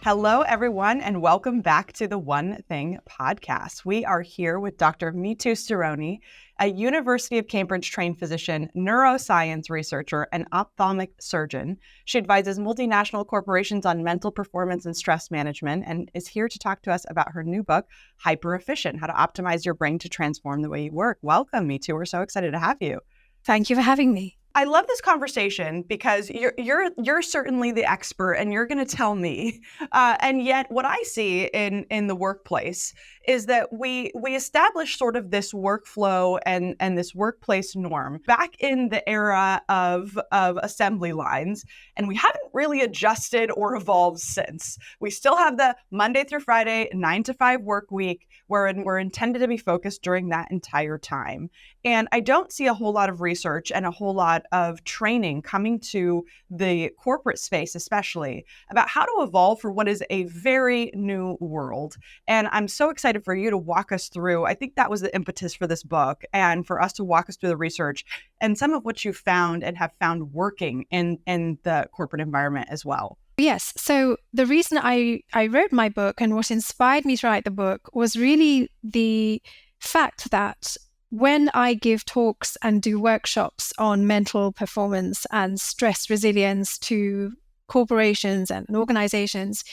Hello, everyone, and welcome back to the One Thing podcast. We are here with Dr. Mithu Storoni, a University of Cambridge trained physician, neuroscience researcher, and ophthalmic surgeon. She advises multinational corporations on mental performance and stress management and is here to talk to us about her new book, Hyperefficient, How to Optimize Your Brain to Transform the Way You Work. Welcome, Mithu. We're so excited to have you. Thank you for having me. I love this conversation because you're certainly the expert and you're going to tell me. And yet what I see in the workplace is that we establish sort of this workflow and this workplace norm back in the era of assembly lines, and we haven't really adjusted or evolved since. We still have the Monday through Friday 9 to 5 work week wherein we're intended to be focused during that entire time. And I don't see a whole lot of research and a whole lot of training coming to the corporate space, especially about how to evolve for what is a very new world. And I'm so excited for you to walk us through. I think that was the impetus for this book, and for us to walk us through the research and some of what you found and have found working in the corporate environment as well. Yes. So the reason I wrote my book and what inspired me to write the book was really the fact that when I give talks and do workshops on mental performance and stress resilience to corporations and organizations,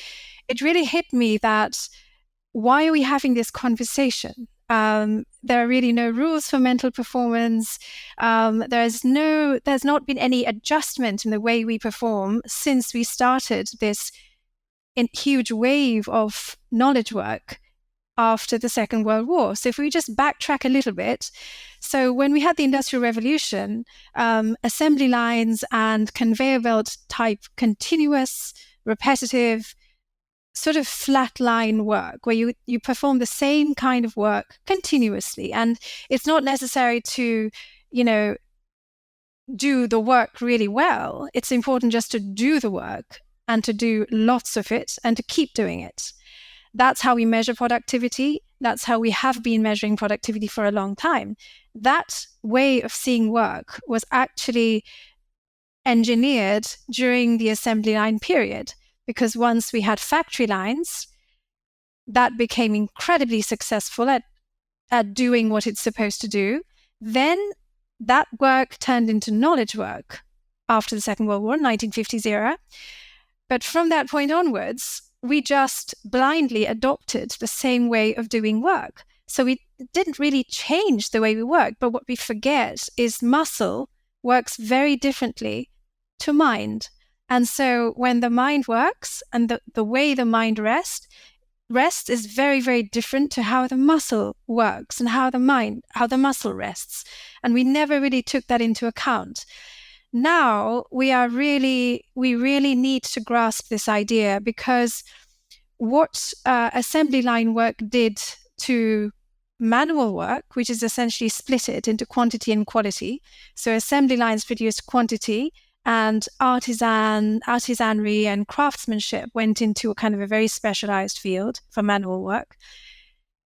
it really hit me that why are we having this conversation? There are really no rules for mental performance. There's not been any adjustment in the way we perform since we started this huge wave of knowledge work after the Second World War. So if we just backtrack a little bit, so when we had the Industrial Revolution, assembly lines and conveyor belt type continuous, repetitive, sort of flatline work where you perform the same kind of work continuously. And it's not necessary to, do the work really well. It's important just to do the work and to do lots of it and to keep doing it. That's how we measure productivity. That's how we have been measuring productivity for a long time. That way of seeing work was actually engineered during the assembly line period, because once we had factory lines, that became incredibly successful at doing what it's supposed to do. Then that work turned into knowledge work after the Second World War, 1950s era. But from that point onwards, we just blindly adopted the same way of doing work. So we didn't really change the way we work. But what we forget is muscle works very differently to mind. And so when the mind works and the way the mind rests is very, very different to how the muscle works and how the muscle rests. And we never really took that into account. Now we really need to grasp this idea, because what assembly line work did to manual work, which is essentially split it into quantity and quality. So assembly lines produced quantity, and artisanry and craftsmanship went into a kind of a very specialized field for manual work.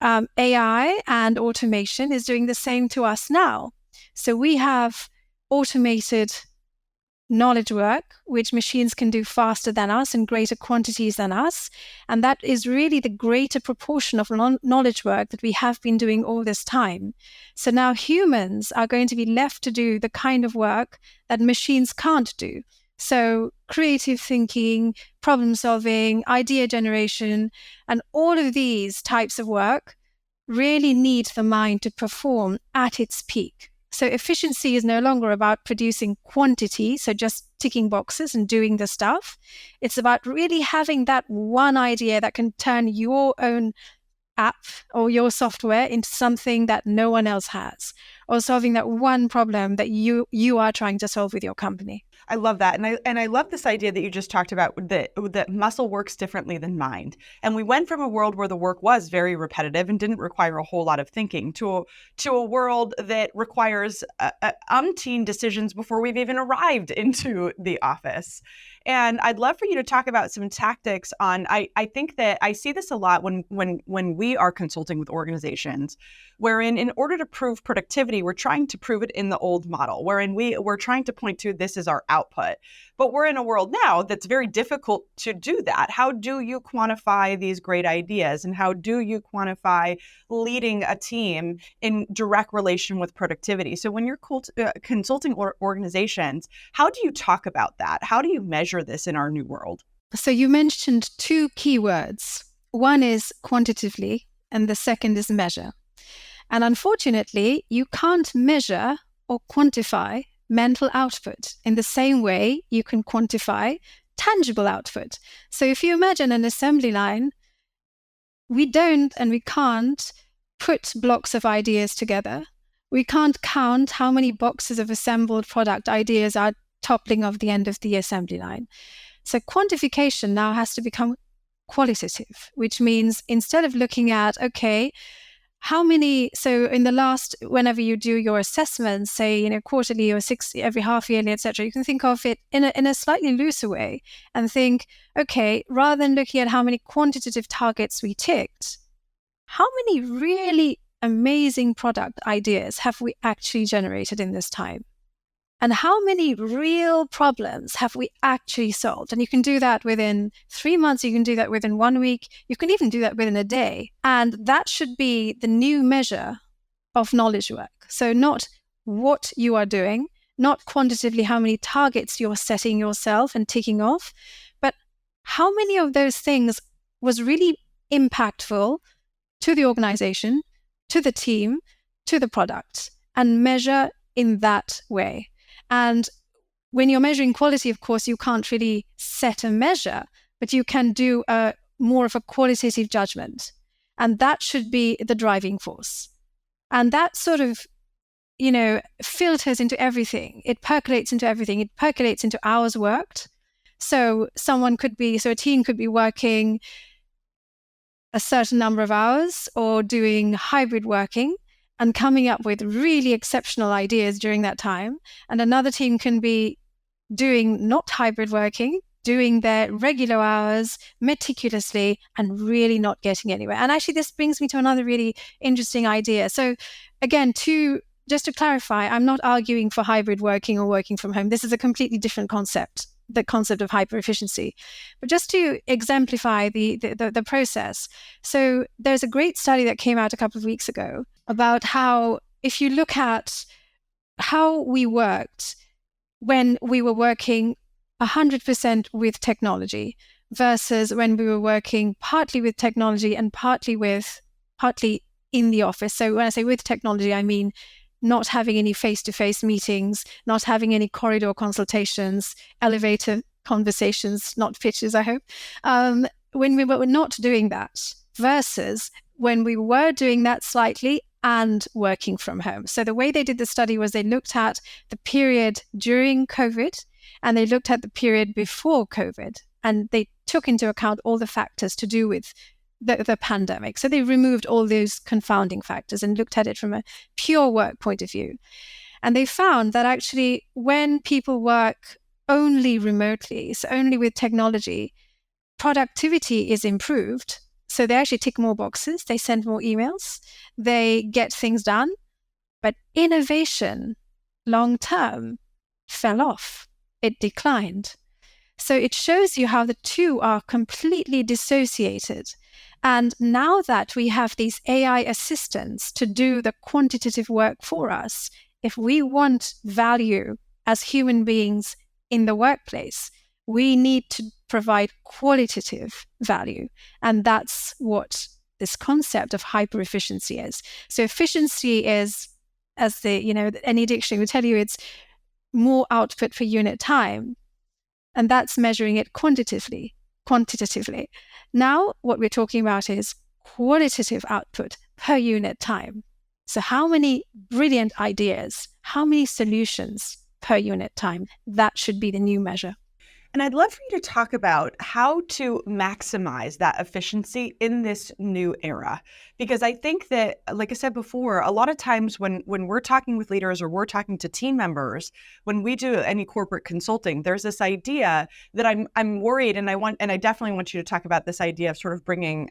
AI and automation is doing the same to us now. So we have automated knowledge work, which machines can do faster than us in greater quantities than us. And that is really the greater proportion of knowledge work that we have been doing all this time. So now humans are going to be left to do the kind of work that machines can't do. So creative thinking, problem solving, idea generation, and all of these types of work really need the mind to perform at its peak. So efficiency is no longer about producing quantity, so just ticking boxes and doing the stuff. It's about really having that one idea that can turn your own app or your software into something that no one else has, or solving that one problem that you are trying to solve with your company. I love that. And I love this idea that you just talked about, that muscle works differently than mind. And we went from a world where the work was very repetitive and didn't require a whole lot of thinking to a world that requires umpteen decisions before we've even arrived into the office. And I'd love for you to talk about some tactics on, I think that I see this a lot when we are consulting with organizations, wherein in order to prove productivity, productivity, we're trying to prove it in the old model, wherein we're trying to point to this is our output. But we're in a world now that's very difficult to do that. How do you quantify these great ideas? And how do you quantify leading a team in direct relation with productivity? So when you're consulting organizations, how do you talk about that? How do you measure this in our new world? So you mentioned two keywords. One is quantitatively, and the second is measure. And unfortunately, you can't measure or quantify mental output in the same way you can quantify tangible output. So if you imagine an assembly line, we don't and we can't put blocks of ideas together. We can't count how many boxes of assembled product ideas are toppling off the end of the assembly line. So quantification now has to become qualitative, which means instead of looking at, okay, how many, so in the last, whenever you do your assessments, say, quarterly or every half yearly, etc., you can think of it in a slightly looser way and think, okay, rather than looking at how many quantitative targets we ticked, how many really amazing product ideas have we actually generated in this time? And how many real problems have we actually solved? And you can do that within 3 months. You can do that within 1 week. You can even do that within a day. And that should be the new measure of knowledge work. So not what you are doing, not quantitatively how many targets you're setting yourself and ticking off, but how many of those things was really impactful to the organization, to the team, to the product, and measure in that way. And when you're measuring quality, of course, you can't really set a measure, but you can do more of a qualitative judgment. And that should be the driving force. And that sort of, filters into everything. It percolates into everything. It percolates into hours worked. So a team could be working a certain number of hours or doing hybrid working and coming up with really exceptional ideas during that time. And another team can be doing not hybrid working, doing their regular hours meticulously and really not getting anywhere. And actually, this brings me to another really interesting idea. So again, just to clarify, I'm not arguing for hybrid working or working from home. This is a completely different concept, the concept of hyperefficiency. But just to exemplify the process. So there's a great study that came out a couple of weeks ago about how, if you look at how we worked when we were working 100% with technology versus when we were working partly with technology and partly in the office. So when I say with technology, I mean not having any face-to-face meetings, not having any corridor consultations, elevator conversations, not pitches, I hope. When we were not doing that versus when we were doing that slightly and working from home. So the way they did the study was they looked at the period during COVID and they looked at the period before COVID, and they took into account all the factors to do with the pandemic. So they removed all those confounding factors and looked at it from a pure work point of view. And they found that actually when people work only remotely, so only with technology, productivity is improved. So they actually tick more boxes, they send more emails, they get things done, but innovation long term fell off. It declined. So it shows you how the two are completely dissociated. And now that we have these AI assistants to do the quantitative work for us, if we want value as human beings in the workplace, we need to provide qualitative value. And that's what this concept of hyperefficiency is. So efficiency is, as any dictionary would tell you, it's more output per unit time. And that's measuring it quantitatively. Now, what we're talking about is qualitative output per unit time. So how many brilliant ideas, how many solutions per unit time? That should be the new measure. And I'd love for you to talk about how to maximize that efficiency in this new era. Because I think that, like I said before, a lot of times when we're talking with leaders or we're talking to team members, when we do any corporate consulting, there's this idea that I'm worried, and I definitely want you to talk about this idea of sort of bringing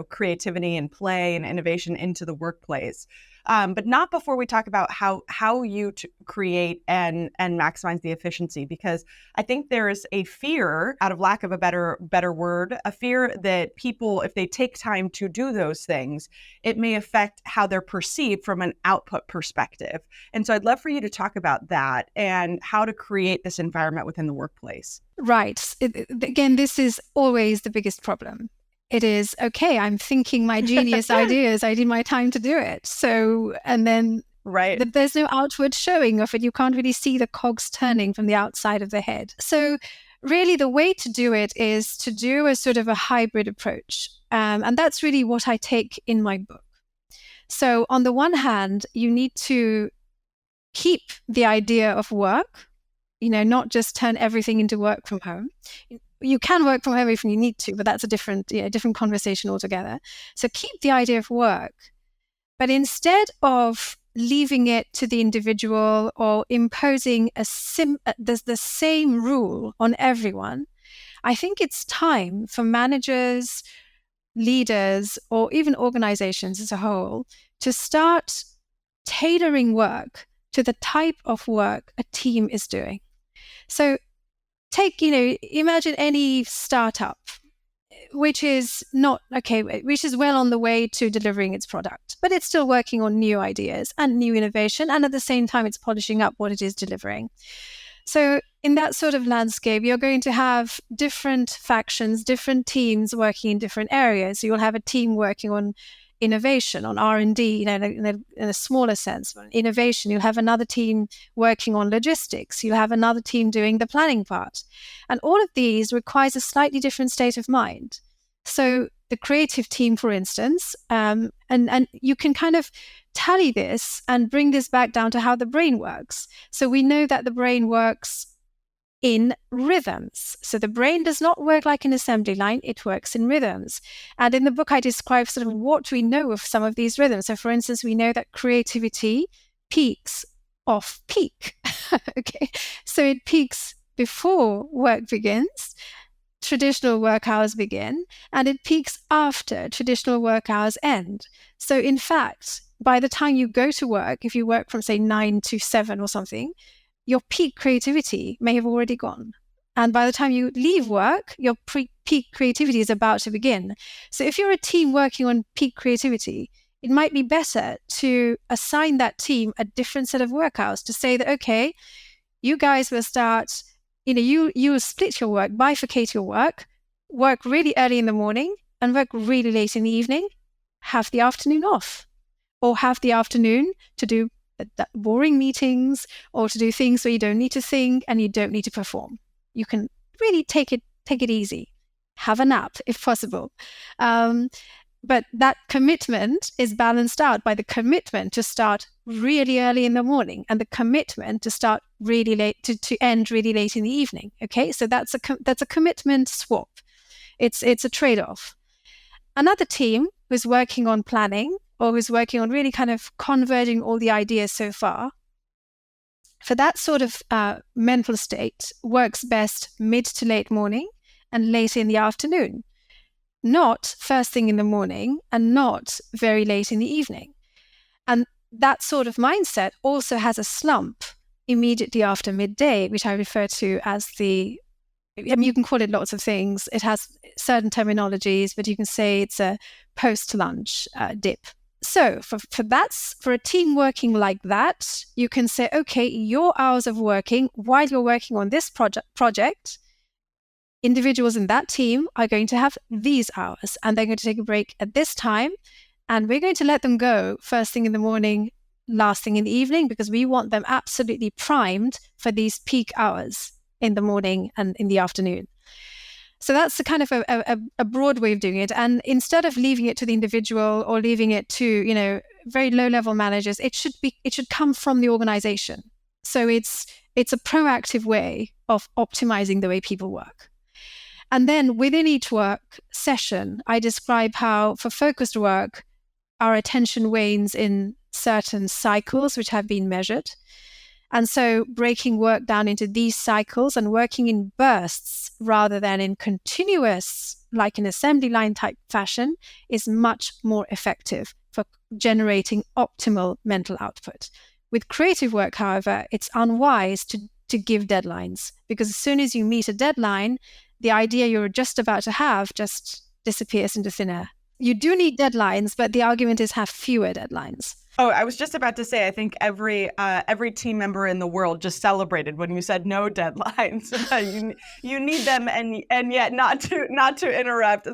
creativity and play and innovation into the workplace. but not before we talk about how you create and maximize the efficiency, because I think there's a fear, out of lack of a better word, a fear that people, if they take time to do those things, it may affect how they're perceived from an output perspective. And so I'd love for you to talk about that and how to create this environment within the workplace. Right. Again, this is always the biggest problem. It is, okay, I'm thinking my genius ideas. I need my time to do it. So, and then right, there's no outward showing of it. You can't really see the cogs turning from the outside of the head. So really the way to do it is to do a sort of a hybrid approach. And that's really what I take in my book. So on the one hand, you need to keep the idea of work, not just turn everything into work from home. You can work from home if you need to, but that's a different conversation altogether. So keep the idea of work, but instead of leaving it to the individual or imposing the same rule on everyone, I think it's time for managers, leaders, or even organizations as a whole to start tailoring work to the type of work a team is doing. So imagine any startup which is which is well on the way to delivering its product, but it's still working on new ideas and new innovation, and at the same time it's polishing up what it is delivering. So in that sort of landscape, you're going to have different factions, different teams working in different areas. So you'll have a team working on innovation, on R&D, in a smaller sense. Innovation, you'll have another team working on logistics. You'll have another team doing the planning part. And all of these requires a slightly different state of mind. So the creative team, for instance, and you can kind of tally this and bring this back down to how the brain works. So we know that the brain works in rhythms. So the brain does not work like an assembly line, it works in rhythms. And in the book, I describe sort of what we know of some of these rhythms. So for instance, we know that creativity peaks off peak. Okay, so it peaks before work begins, traditional work hours begin, and it peaks after traditional work hours end. So in fact, by the time you go to work, if you work from say 9 to 7 or something, your peak creativity may have already gone. And by the time you leave work, your peak creativity is about to begin. So if you're a team working on peak creativity, it might be better to assign that team a different set of work hours, to say that, okay, you guys will start, you will split your work, bifurcate your work really early in the morning and work really late in the evening, have the afternoon off, or have the afternoon to do boring meetings or to do things where you don't need to think and you don't need to perform. You can really take it easy. Have a nap if possible. But that commitment is balanced out by the commitment to start really early in the morning and the commitment to start really late, to end really late in the evening. Okay, so that's a commitment swap. It's a trade-off. Another team who's working on planning or who's working on really kind of converging all the ideas so far, for that sort of mental state works best mid to late morning and late in the afternoon, not first thing in the morning and not very late in the evening. And that sort of mindset also has a slump immediately after midday, which I refer to as you can call it lots of things. It has certain terminologies, but you can say it's a post-lunch dip. So for a team working like that, you can say, okay, your hours of working while you're working on this project, individuals in that team are going to have these hours and they're going to take a break at this time. And we're going to let them go first thing in the morning, last thing in the evening, because we want them absolutely primed for these peak hours in the morning and in the afternoon. So that's a kind of a broad way of doing it. And instead of leaving it to the individual or leaving it to, very low level managers, it should come from the organization. So it's a proactive way of optimizing the way people work. And then within each work session, I describe how for focused work, our attention wanes in certain cycles which have been measured. And so breaking work down into these cycles and working in bursts rather than in continuous, like an assembly line type fashion, is much more effective for generating optimal mental output. With creative work, however, it's unwise to give deadlines, because as soon as you meet a deadline, the idea you're just about to have just disappears into thin air. You do need deadlines, but the argument is have fewer deadlines. Oh, I was just about to say, I think every team member in the world just celebrated when you said no deadlines. you need them, and yet not to interrupt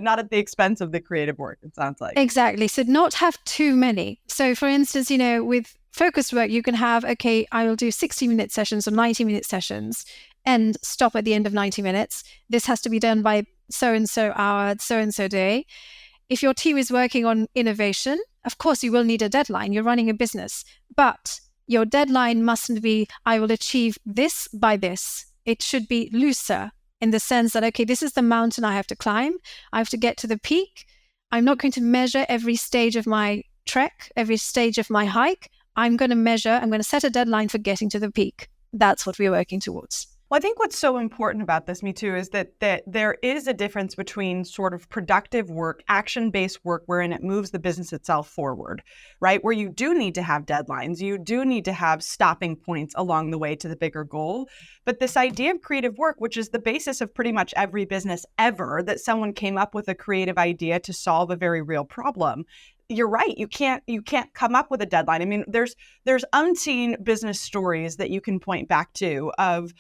not at the expense of the creative work. It sounds like exactly. So not have too many. So for instance, with focused work, you can have, okay, I will do 60-minute sessions or 90-minute sessions and stop at the end of 90 minutes. This has to be done by so and so hour, so and so day. If your team is working on innovation, of course, you will need a deadline. You're running a business. But your deadline mustn't be, I will achieve this by this. It should be looser in the sense that, okay, this is the mountain I have to climb. I have to get to the peak. I'm not going to measure every stage of my trek, every stage of my hike. I'm going to set a deadline for getting to the peak. That's what we're working towards. Well, I think what's so important about this, Mithu, is that there is a difference between sort of productive work, action-based work, wherein it moves the business itself forward, right? Where you do need to have deadlines, you do need to have stopping points along the way to the bigger goal. But this idea of creative work, which is the basis of pretty much every business ever, that someone came up with a creative idea to solve a very real problem. You're right. You can't come up with a deadline. I mean, there's unseen business stories that you can point back to of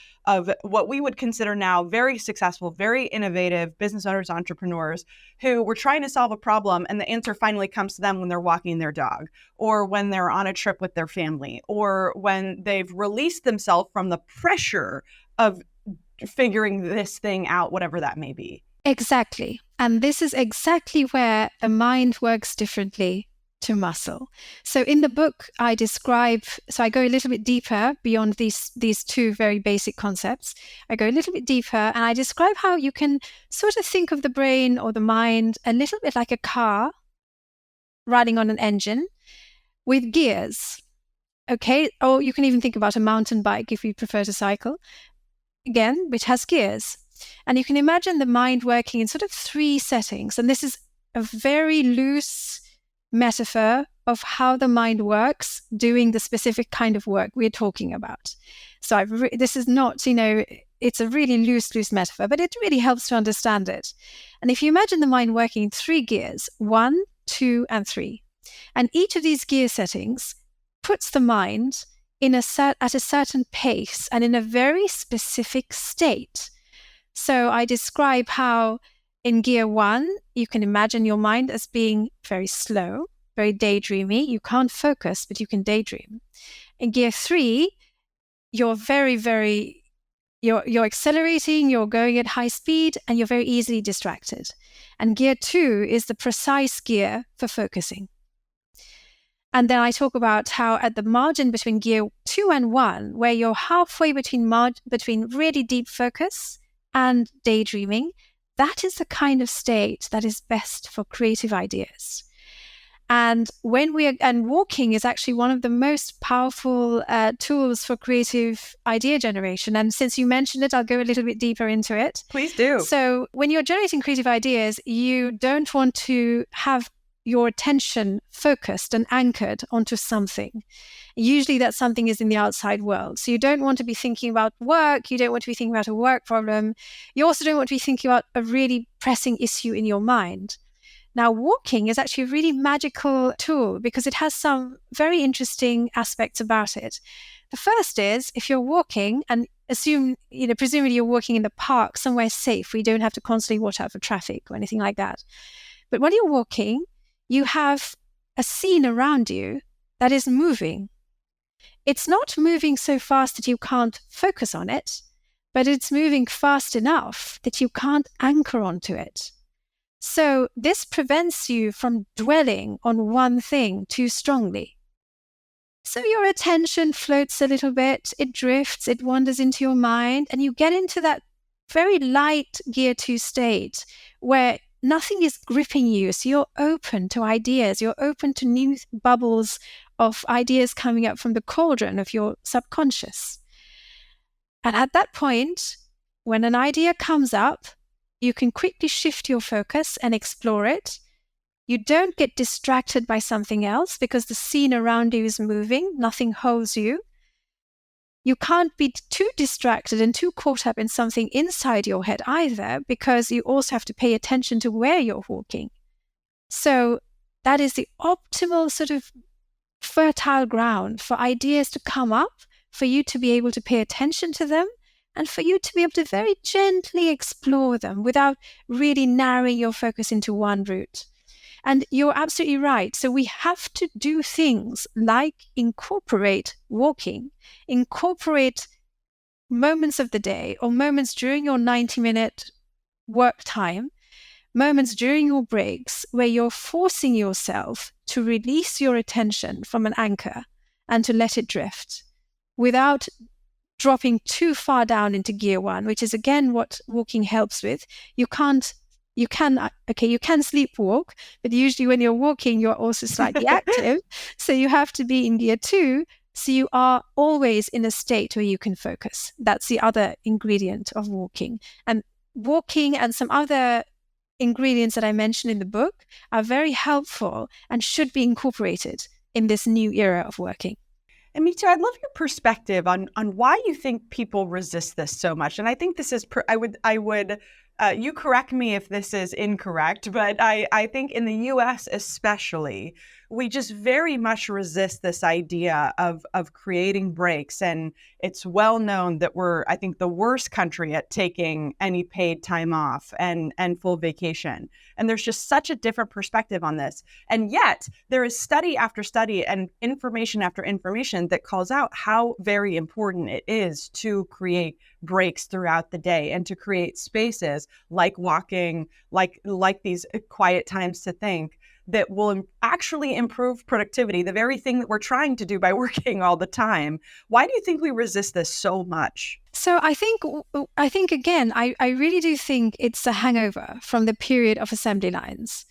what we would consider now very successful, very innovative business owners, entrepreneurs who were trying to solve a problem, and the answer finally comes to them when they're walking their dog, or when they're on a trip with their family, or when they've released themselves from the pressure of figuring this thing out, whatever that may be. Exactly. And this is exactly where the mind works differently to muscle. So in the book, I go a little bit deeper beyond these two very basic concepts. I go a little bit deeper and I describe how you can sort of think of the brain or the mind a little bit like a car riding on an engine with gears. Okay. Or you can even think about a mountain bike if you prefer to cycle, again, which has gears. And you can imagine the mind working in sort of three settings. And this is a very loose metaphor of how the mind works doing the specific kind of work we're talking about. So this is not, it's a really loose metaphor, but it really helps to understand it. And if you imagine the mind working in three gears, 1, 2, and 3, and each of these gear settings puts the mind at a certain pace and in a very specific state. So I describe how in gear 1, you can imagine your mind as being very slow, very daydreamy. You can't focus, but you can daydream. In gear 3, you're you're accelerating, you're going at high speed, and you're very easily distracted. And gear 2 is the precise gear for focusing. And then I talk about how at the margin between gear 2 and 1, where you're halfway between really deep focus and daydreaming, that is the kind of state that is best for creative ideas. And walking is actually one of the most powerful tools for creative idea generation. And since you mentioned it, I'll go a little bit deeper into it. Please do. So when you're generating creative ideas, you don't want to have your attention focused and anchored onto something. Usually that something is in the outside world. So you don't want to be thinking about work. You don't want to be thinking about a work problem. You also don't want to be thinking about a really pressing issue in your mind. Now, walking is actually a really magical tool because it has some very interesting aspects about it. The first is if you're walking and presumably you're walking in the park somewhere safe where you don't have to constantly watch out for traffic or anything like that. But when you're walking, you have a scene around you that is moving. It's not moving so fast that you can't focus on it, but it's moving fast enough that you can't anchor onto it. So this prevents you from dwelling on one thing too strongly. So your attention floats a little bit, it drifts, it wanders into your mind, and you get into that very light gear 2 state where nothing is gripping you. So you're open to ideas. You're open to new bubbles of ideas coming up from the cauldron of your subconscious. And at that point, when an idea comes up, you can quickly shift your focus and explore it. You don't get distracted by something else because the scene around you is moving. Nothing holds you. You can't be too distracted and too caught up in something inside your head either, because you also have to pay attention to where you're walking. So that is the optimal sort of fertile ground for ideas to come up, for you to be able to pay attention to them, and for you to be able to very gently explore them without really narrowing your focus into one route. And you're absolutely right. So we have to do things like incorporate walking, incorporate moments of the day or moments during your 90-minute work time, moments during your breaks where you're forcing yourself to release your attention from an anchor and to let it drift without dropping too far down into gear one, which is again what walking helps with. You can sleepwalk, but usually when you're walking, you're also slightly active. So you have to be in gear two. So you are always in a state where you can focus. That's the other ingredient of walking. And walking and some other ingredients that I mentioned in the book are very helpful and should be incorporated in this new era of working. And Mithu, I'd love your perspective on why you think people resist this so much. And I think this is, I would you correct me if this is incorrect, but I think in the US especially, we just very much resist this idea of creating breaks. And it's well known that we're, I think, the worst country at taking any paid time off and full vacation. And there's just such a different perspective on this. And yet there is study after study and information after information that calls out how very important it is to create breaks throughout the day and to create spaces like walking, like these quiet times to think, that will actually improve productivity, the very thing that we're trying to do by working all the time. Why do you think we resist this so much? So I think again, I really do think it's a hangover from the period of assembly lines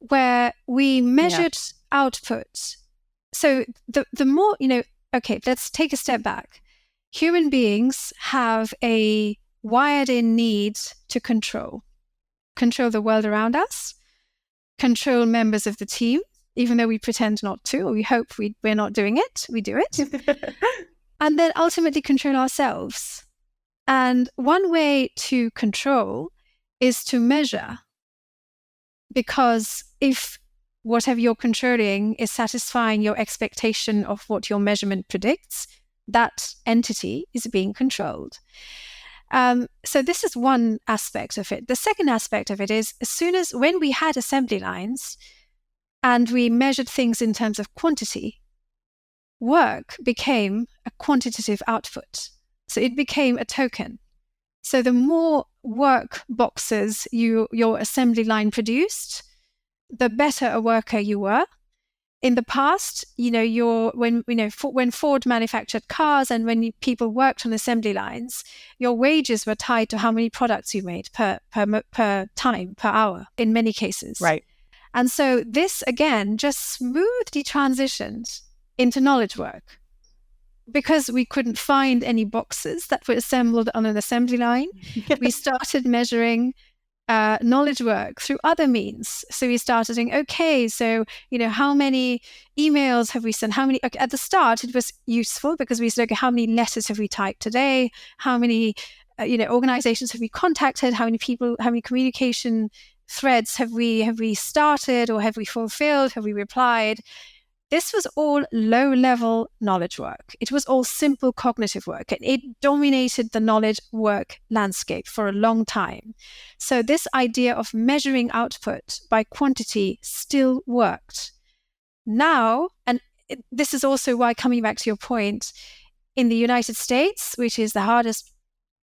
where we measured output. So the more, okay, let's take a step back. Human beings have a wired in need to control the world around us, control members of the team, even though we pretend not to, or we hope we're not doing it, we do it. And then ultimately control ourselves. And one way to control is to measure. Because if whatever you're controlling is satisfying your expectation of what your measurement predicts, that entity is being controlled. So this is one aspect of it. The second aspect of it is when we had assembly lines and we measured things in terms of quantity, work became a quantitative output. So it became a token. So the more work boxes your assembly line produced, the better a worker you were. In the past, when Ford manufactured cars and when people worked on assembly lines, your wages were tied to how many products you made per time, per hour, in many cases. Right. And so this, again, just smoothly transitioned into knowledge work. Because we couldn't find any boxes that were assembled on an assembly line, we started measuring knowledge work through other means. So we started saying, okay, so, how many emails have we sent? At the start, it was useful because we said, okay, how many letters have we typed today? How many, organizations have we contacted? How many people, how many communication threads have we started or have we fulfilled? Have we replied? This was all low-level knowledge work. It was all simple cognitive work, and it dominated the knowledge work landscape for a long time. So this idea of measuring output by quantity still worked. Now, and this is also why, coming back to your point, in the United States, which is the hardest,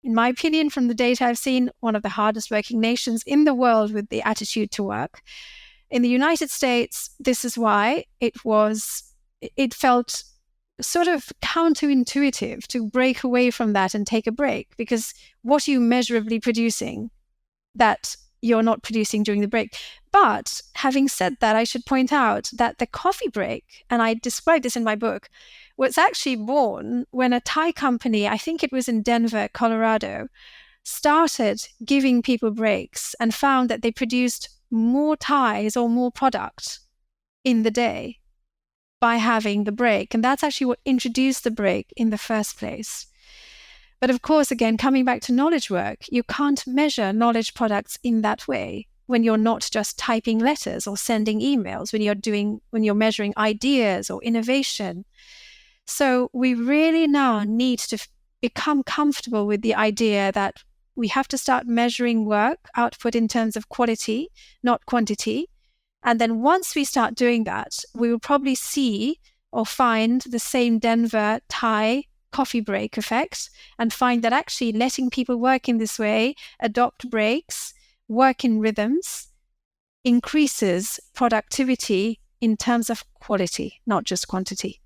in my opinion, from the data I've seen, one of the hardest working nations in the world with the attitude to work, in the United States, this is why it felt sort of counterintuitive to break away from that and take a break, because what are you measurably producing that you're not producing during the break? But having said that, I should point out that the coffee break, and I describe this in my book, was actually born when a Thai company, I think it was in Denver, Colorado, started giving people breaks and found that they produced more ties or more product in the day by having the break. And that's actually what introduced the break in the first place. But of course, again, coming back to knowledge work, you can't measure knowledge products in that way when you're not just typing letters or sending emails, when you're measuring ideas or innovation. So we really now need to become comfortable with the idea that we have to start measuring work output in terms of quality, not quantity. And then once we start doing that, we will probably see or find the same Denver tie coffee break effect, and find that actually letting people work in this way, adopt breaks, work in rhythms, increases productivity in terms of quality, not just quantity.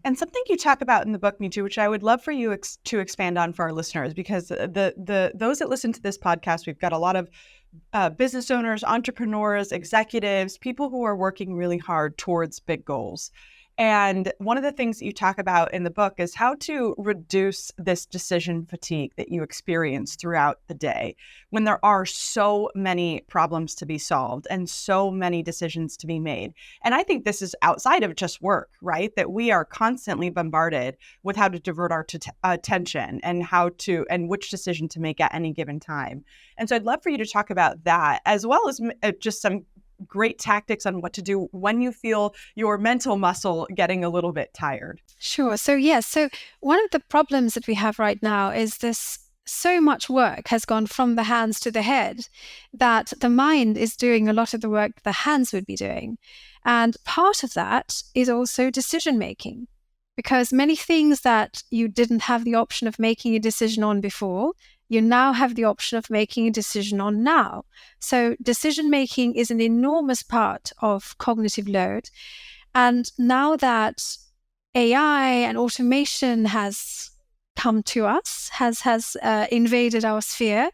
And something you talk about in the book, Mithu, which I would love for you to expand on for our listeners, because those that listen to this podcast, we've got a lot of business owners, entrepreneurs, executives, people who are working really hard towards big goals. And one of the things that you talk about in the book is how to reduce this decision fatigue that you experience throughout the day when there are so many problems to be solved and so many decisions to be made. And I think this is outside of just work, right? That we are constantly bombarded with how to divert our attention and which decision to make at any given time. And so I'd love for you to talk about that, as well as just some great tactics on what to do when you feel your mental muscle getting a little bit tired. Sure. So one of the problems that we have right now is this: so much work has gone from the hands to the head that the mind is doing a lot of the work the hands would be doing. And part of that is also decision making, because many things that you didn't have the option of making a decision on before, you now have the option of making a decision on now. So decision making is an enormous part of cognitive load. And now that AI and automation has come to us, has invaded our sphere,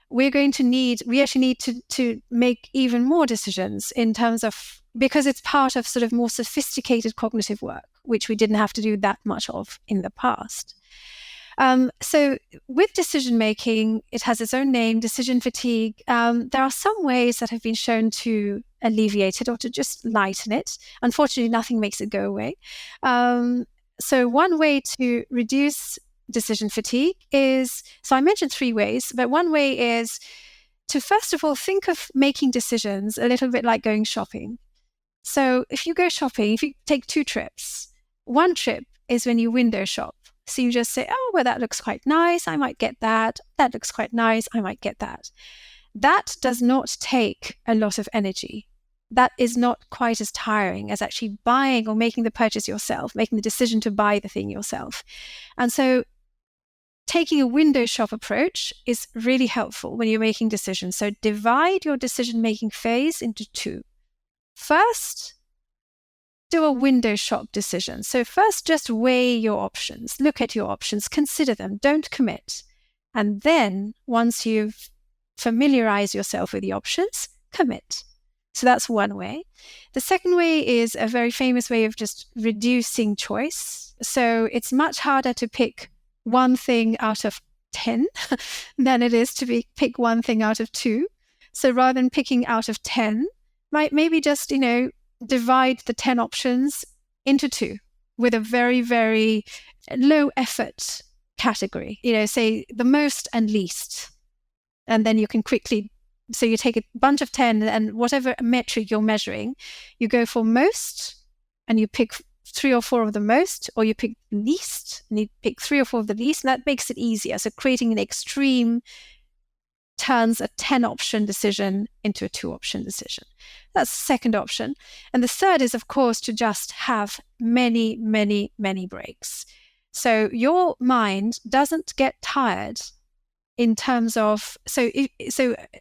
we actually need to make even more decisions in terms of, because it's part of sort of more sophisticated cognitive work, which we didn't have to do that much of in the past. So with decision making, it has its own name, decision fatigue. There are some ways that have been shown to alleviate it or to just lighten it. Unfortunately, nothing makes it go away. So one way to reduce decision fatigue is, so I mentioned 3 ways, but one way is to first of all think of making decisions a little bit like going shopping. So if you go shopping, if you take 2 trips, one trip is when you window shop. So you just say, oh, well, that looks quite nice, I might get that. That looks quite nice, I might get that. That does not take a lot of energy. That is not quite as tiring as actually buying or making the purchase yourself, making the decision to buy the thing yourself. And so taking a window shop approach is really helpful when you're making decisions. So divide your decision-making phase into 2. First, do a window shop decision. So first, just weigh your options, look at your options, consider them, don't commit. And then once you've familiarized yourself with the options, commit. So that's one way. The second way is a very famous way of just reducing choice. So it's much harder to pick one thing out of 10 than it is to pick one thing out of 2. So rather than picking out of 10, maybe just, divide the 10 options into 2 with a very, very low effort category, say the most and least. And then you can quickly, so you take a bunch of 10 and whatever metric you're measuring, you go for most and you pick 3 or 4 of the most, or you pick least and you pick 3 or 4 of the least, and that makes it easier. So creating an extreme turns a 10 option decision into a 2 option decision. That's the second option. And the third is, of course, to just have many, many, many breaks. So your mind doesn't get tired in terms of, so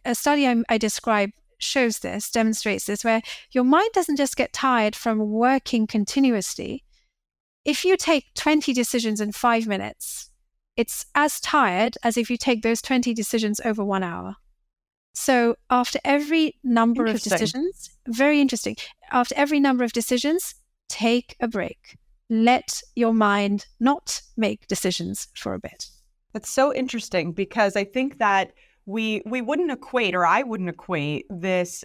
a study I described demonstrates this, where your mind doesn't just get tired from working continuously. If you take 20 decisions in 5 minutes, it's as tired as if you take those 20 decisions over 1 hour. So after every number of decisions, very interesting, after every number of decisions, take a break. Let your mind not make decisions for a bit. That's so interesting, because I think that we wouldn't equate, or I wouldn't equate this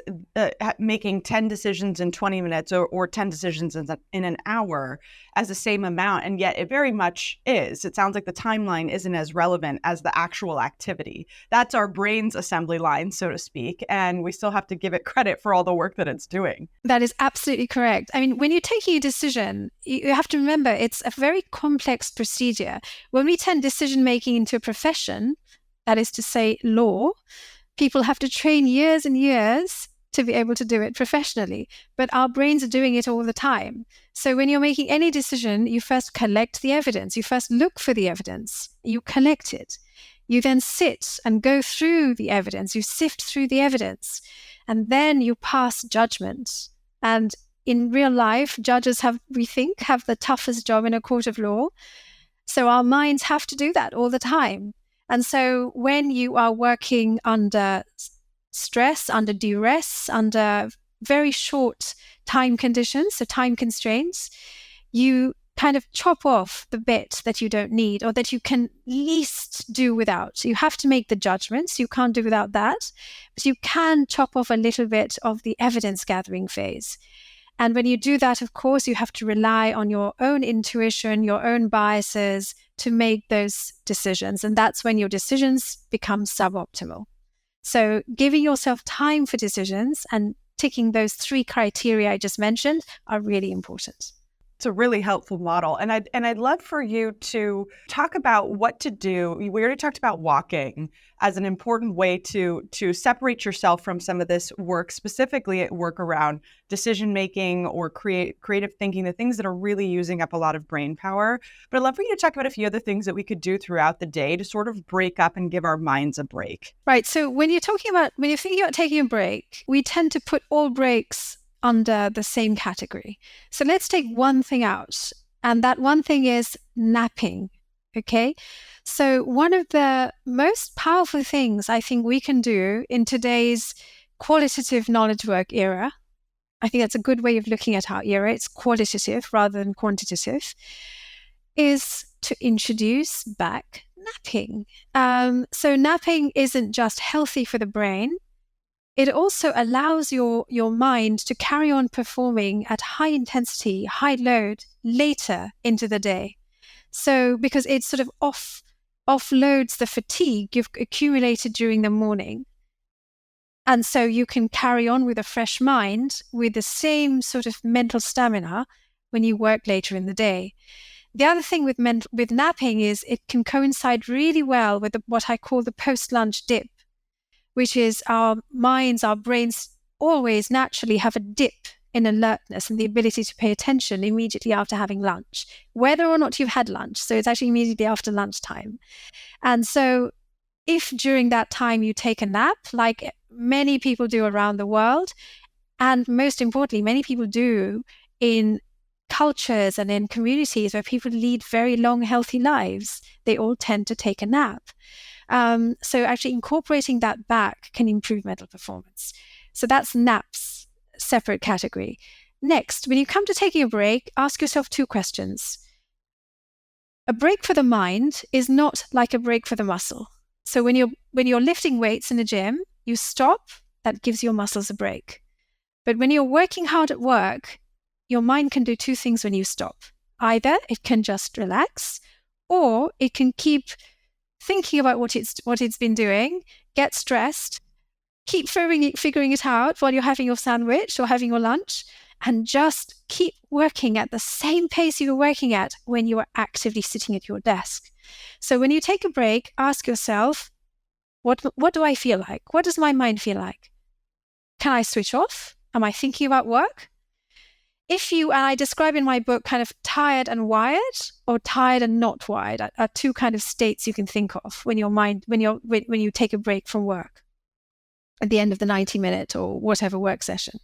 making 10 decisions in 20 minutes or 10 decisions in an hour as the same amount. And yet it very much is. It sounds like the timeline isn't as relevant as the actual activity. That's our brain's assembly line, so to speak. And we still have to give it credit for all the work that it's doing. That is absolutely correct. I mean, when you're taking a decision, you have to remember it's a very complex procedure. When we turn decision making into a profession, that is to say, law, people have to train years and years to be able to do it professionally. But our brains are doing it all the time. So when you're making any decision, you first collect the evidence. You first look for the evidence. You collect it. You then sit and go through the evidence. You sift through the evidence. And then you pass judgment. And in real life, judges we think, have the toughest job in a court of law. So our minds have to do that all the time. And so when you are working under stress, under duress, under very short time conditions, so time constraints, you kind of chop off the bit that you don't need or that you can least do without. You have to make the judgments. You can't do without that, but you can chop off a little bit of the evidence gathering phase. And when you do that, of course, you have to rely on your own intuition, your own biases to make those decisions. And that's when your decisions become suboptimal. So giving yourself time for decisions and ticking those 3 criteria I just mentioned are really important. It's a really helpful model. And I'd love for you to talk about what to do. We already talked about walking as an important way to separate yourself from some of this work, specifically at work around decision making or creative thinking, the things that are really using up a lot of brain power. But I'd love for you to talk about a few other things that we could do throughout the day to sort of break up and give our minds a break. Right. So when you're thinking about taking a break, we tend to put all breaks under the same category. So let's take one thing out, and that one thing is napping. Okay. So one of the most powerful things I think we can do in today's qualitative knowledge work era, I think that's a good way of looking at our era, it's qualitative rather than quantitative, is to introduce back napping. So napping isn't just healthy for the brain, it also allows your mind to carry on performing at high intensity, high load later into the day. So because it sort of offloads the fatigue you've accumulated during the morning. And so you can carry on with a fresh mind with the same sort of mental stamina when you work later in the day. The other thing with napping is it can coincide really well with what I call the post-lunch dip, which is our brains always naturally have a dip in alertness and the ability to pay attention immediately after having lunch, whether or not you've had lunch. So it's actually immediately after lunchtime. And so if during that time you take a nap, like many people do around the world, and most importantly, many people do in cultures and in communities where people lead very long, healthy lives, they all tend to take a nap. So actually incorporating that back can improve mental performance. So that's naps, separate category. Next, when you come to taking a break, ask yourself 2 questions. A break for the mind is not like a break for the muscle. So when you're lifting weights in the gym, you stop, that gives your muscles a break. But when you're working hard at work, your mind can do 2 things when you stop. Either it can just relax, or it can keep thinking about what it's been doing, get stressed, keep figuring it out while you're having your sandwich or having your lunch, and just keep working at the same pace you were working at when you were actively sitting at your desk. So when you take a break, ask yourself, what do I feel like? What does my mind feel like? Can I switch off? Am I thinking about work? If you, and I describe in my book, kind of tired and wired or tired and not wired are 2 kind of states you can think of when you take a break from work at the end of the 90-minute or whatever work session.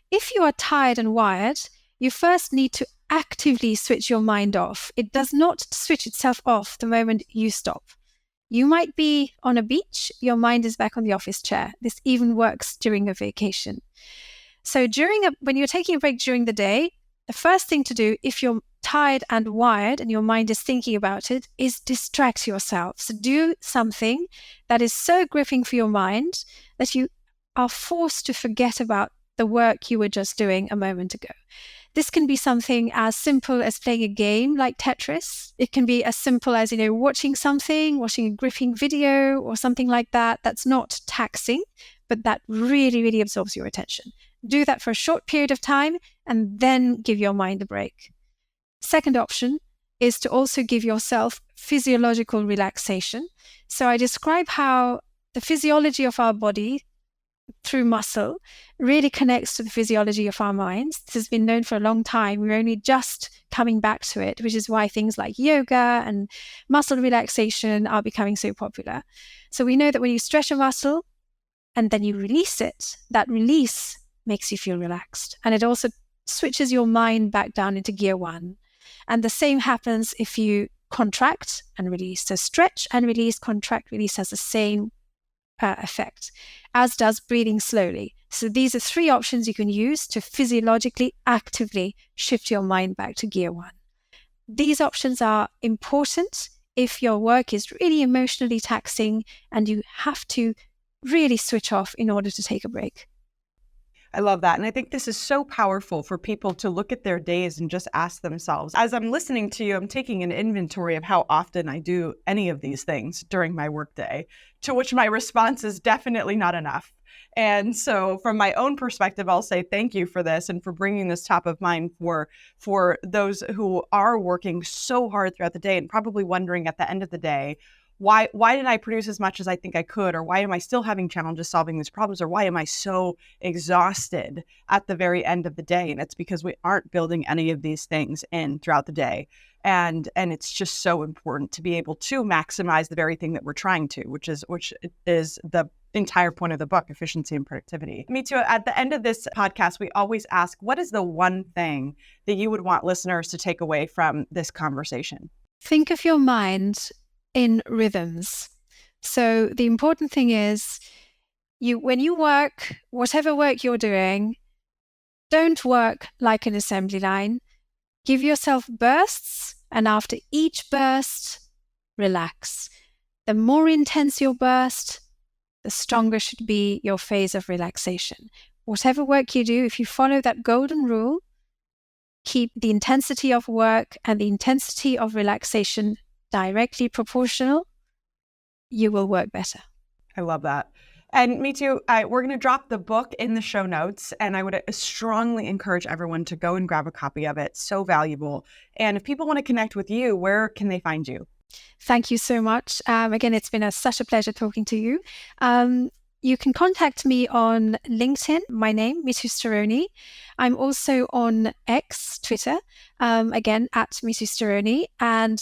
If you are tired and wired, you first need to actively switch your mind off. It does not switch itself off the moment you stop. You might be on a beach, your mind is back on the office chair. This even works during a vacation. So when you're taking a break during the day, the first thing to do, if you're tired and wired and your mind is thinking about it, is distract yourself. So do something that is so gripping for your mind that you are forced to forget about the work you were just doing a moment ago. This can be something as simple as playing a game like Tetris. It can be as simple as, watching a gripping video or something like that. That's not taxing, but that really, really absorbs your attention. Do that for a short period of time and then give your mind a break. Second option is to also give yourself physiological relaxation. So I describe how the physiology of our body through muscle really connects to the physiology of our minds. This has been known for a long time. We're only just coming back to it, which is why things like yoga and muscle relaxation are becoming so popular. So we know that when you stretch a muscle and then you release it, that release makes you feel relaxed. And it also switches your mind back down into gear 1. And the same happens if you contract and release. So stretch and release, contract, release has the same effect, as does breathing slowly. So these are 3 options you can use to physiologically, actively shift your mind back to gear 1. These options are important if your work is really emotionally taxing and you have to really switch off in order to take a break. I love that. And I think this is so powerful for people to look at their days and just ask themselves. As I'm listening to you, I'm taking an inventory of how often I do any of these things during my workday, to which my response is definitely not enough. And so from my own perspective, I'll say thank you for this and for bringing this top of mind for those who are working so hard throughout the day and probably wondering at the end of the day, why didn't I produce as much as I think I could? Or why am I still having challenges solving these problems? Or why am I so exhausted at the very end of the day? And it's because we aren't building any of these things in throughout the day. And it's just so important to be able to maximize the very thing that we're trying to, which is the entire point of the book, efficiency and productivity. Mithu, at the end of this podcast, we always ask, what is the one thing that you would want listeners to take away from this conversation? Think of your mind in rhythms. So the important thing is when you work, whatever work you're doing, don't work like an assembly line. Give yourself bursts, and after each burst, relax. The more intense your burst, the stronger should be your phase of relaxation. Whatever work you do, if you follow that golden rule, keep the intensity of work and the intensity of relaxation directly proportional, you will work better. I love that. And Mithu, we're going to drop the book in the show notes, and I would strongly encourage everyone to go and grab a copy of it. So valuable. And if people want to connect with you, where can they find you? Thank you so much. Again, it's been such a pleasure talking to you. You can contact me on LinkedIn, my name, Mithu Storoni. I'm also on X, Twitter, again, at Mithu Storoni. And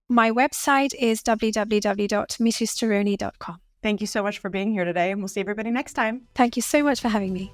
my website is www.mithustoroni.com. Thank you so much for being here today, and we'll see everybody next time. Thank you so much for having me.